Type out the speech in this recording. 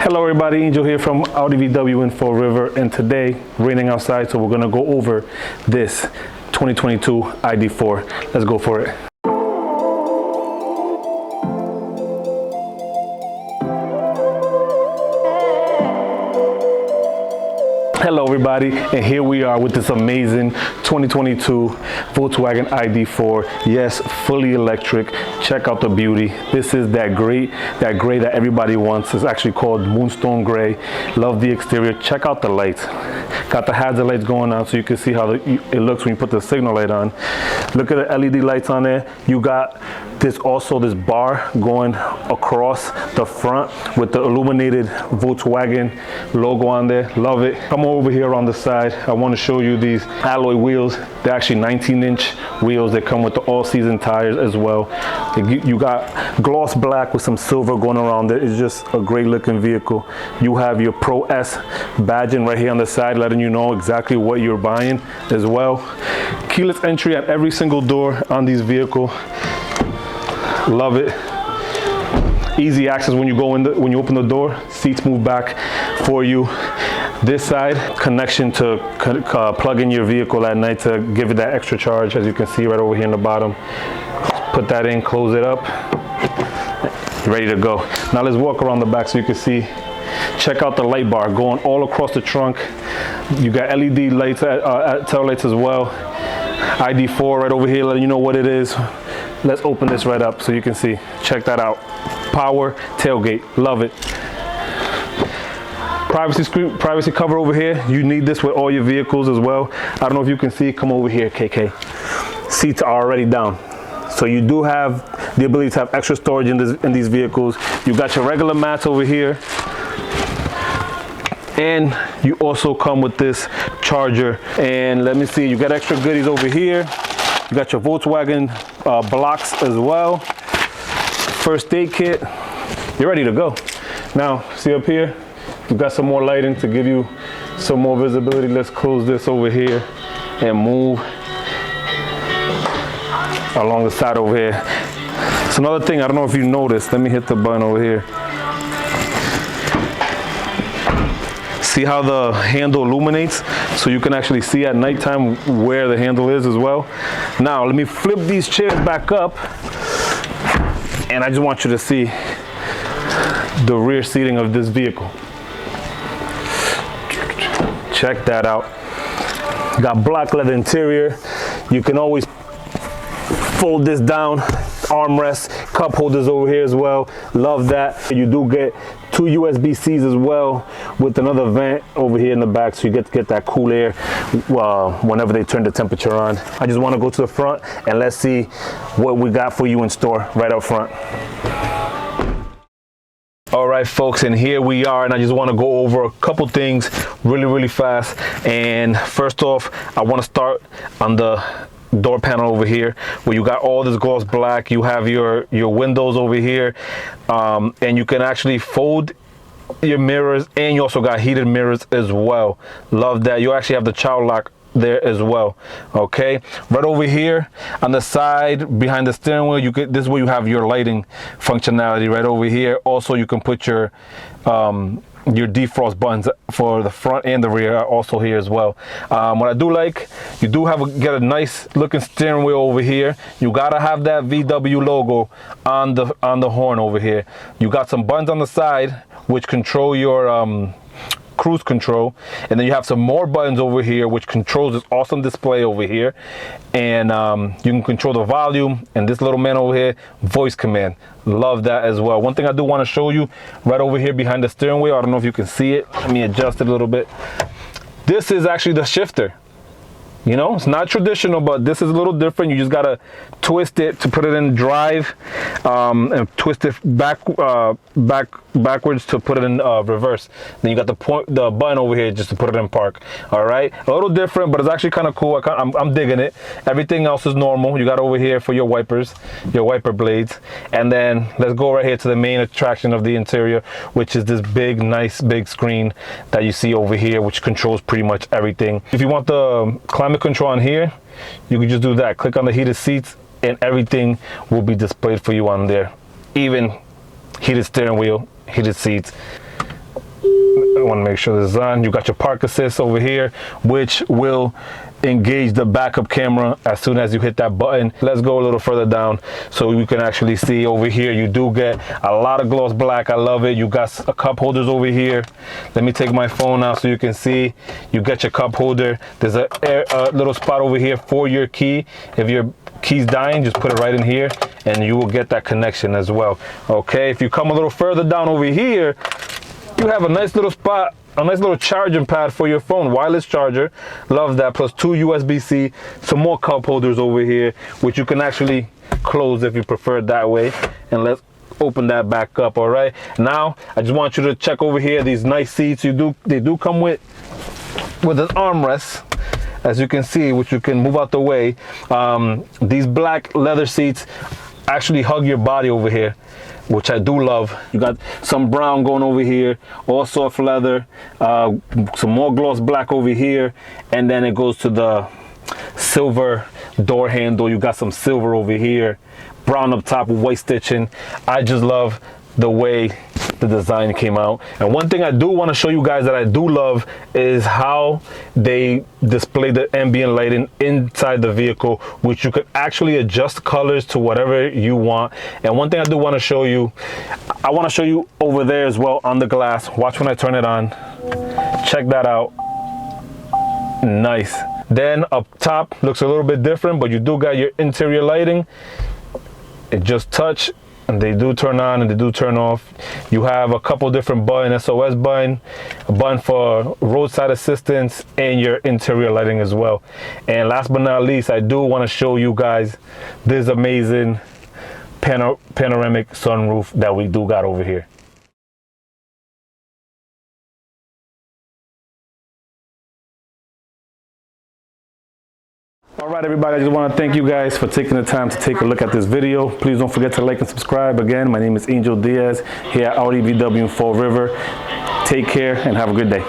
Hello everybody, Angel here from Audi VW in Fall River, and today raining outside, so we're gonna go over this 2022 ID.4. Let's go for it. Hello everybody, and here we are with this amazing 2022 Volkswagen ID.4. Yes, fully electric. Check out the beauty. This is that gray that everybody wants. It's actually called Moonstone gray. Love the exterior. Check out the lights. Got the hazard lights going on so you can see how it looks when you put the signal light on. Look at the LED lights on there. You got this bar going across the front with the illuminated Volkswagen logo on there. Love it. Come over here on the side. I want to show you these alloy wheels. They're actually 19-inch wheels. They come with the all-season tires as well. You got gloss black with some silver going around it. It's just a great looking vehicle. You have your Pro S badging right here on the side, letting you know exactly what you're buying as well. Keyless entry at every single door on these vehicles. Love it. Easy access when you go in when you open the door. Seats move back for you. This side, connection to plug in your vehicle at night to give it that extra charge, as you can see right over here in the bottom. Put that in, close it up, ready to go. Now let's walk around the back so you can see. Check out the light bar going all across the trunk. You got LED lights, tail lights as well. ID.4 right over here letting you know what it is. Let's open this right up so you can see. Check that out. Power tailgate. Love it. Privacy cover over here. You need this with all your vehicles as well. I don't know if you can see. Come over here, KK. Seats are already down. So you do have the ability to have extra storage in these vehicles. You got your regular mats over here. And you also come with this charger. And let me see, you got extra goodies over here. You got your Volkswagen blocks as well. First aid kit. You're ready to go. Now, see up here? We've got some more lighting to give you some more visibility. Let's close this over here and move along the side over here. It's another thing, I don't know if you noticed. Let me hit the button over here. See how the handle illuminates? So you can actually see at nighttime where the handle is as well. Now, let me flip these chairs back up. And I just want you to see the rear seating of this vehicle. Check that out. Got black leather interior. You can always fold this down. Armrests, cup holders over here as well. Love that. You do get 2 USB-Cs as well with another vent over here in the back, so you get to get that cool air whenever they turn the temperature on. I just want to go to the front and let's see what we got for you in store right up front. All right, folks, and here we are, and I just want to go over a couple things really fast. And first off, I want to start on the door panel over here, where you got all this gloss black. You have your windows over here, and you can actually fold your mirrors, and you also got heated mirrors as well. Love that. You actually have the child lock there as well. Okay, right over here on the side behind the steering wheel, this is where you have your lighting functionality right over here. Also, you can put your defrost buttons for the front and the rear are also here as well. What I do like, you do get a nice looking steering wheel over here. You gotta have that VW logo on the horn over here. You got some buttons on the side which control your cruise control, and then you have some more buttons over here which controls this awesome display over here, and you can control the volume, and this little man over here, voice command. Love that as well. One thing I do want to show you right over here behind the steering wheel, I don't know if you can see it, let me adjust it a little bit. This is actually the shifter. You know, it's not traditional, but this is a little different. You just gotta twist it to put it in drive, and twist it backwards to put it in reverse. Then you got the button over here just to put it in park. All right, a little different, but it's actually kind of cool. I'm digging it. Everything else is normal. You got over here for your wipers, your wiper blades, and then let's go right here to the main attraction of the interior, which is this nice big screen that you see over here, which controls pretty much everything. If you want the climate control on here, you can just do that. Click on the heated seats and everything will be displayed for you on there. Even heated steering wheel, heated seats. I want to make sure this is on. You got your park assist over here, which will engage the backup camera as soon as you hit that button. Let's go a little further down so you can actually see over here. You do get a lot of gloss black. I love it. You got a cup holders over here. Let me take my phone out so you can see. You get your cup holder. There's a little spot over here for your key. If your key's dying, just put it right in here and you will get that connection as well. Okay, if you come a little further down over here, you have a nice little spot, a nice little charging pad for your phone, wireless charger. Love that. Plus 2 USB-C, some more cup holders over here, which you can actually close if you prefer it that way. And let's open that back up. All right, now I just want you to check over here these nice seats. They do come with an armrest, as you can see, which you can move out the way. These black leather seats actually hug your body over here, which I do love. You got some brown going over here, all soft leather, some more gloss black over here, and then it goes to the silver door handle. You got some silver over here, brown up top with white stitching. I just love the way the design came out. And one thing I do want to show you guys that I do love is how they display the ambient lighting inside the vehicle, which you could actually adjust colors to whatever you want. And one thing I do want to show you, I want to show you over there as well on the glass. Watch when I turn it on. Check that out. Nice. Then up top looks a little bit different, but you do got your interior lighting. It just touch and they do turn on and they do turn off. You have a couple different buttons, SOS button, a button for roadside assistance, and your interior lighting as well. And last but not least, I do want to show you guys this amazing panoramic sunroof that we do got over here. All right, everybody, I just want to thank you guys for taking the time to take a look at this video. Please don't forget to like and subscribe. Again, my name is Angel Diaz here at Audi VW in Fall River. Take care and have a good day.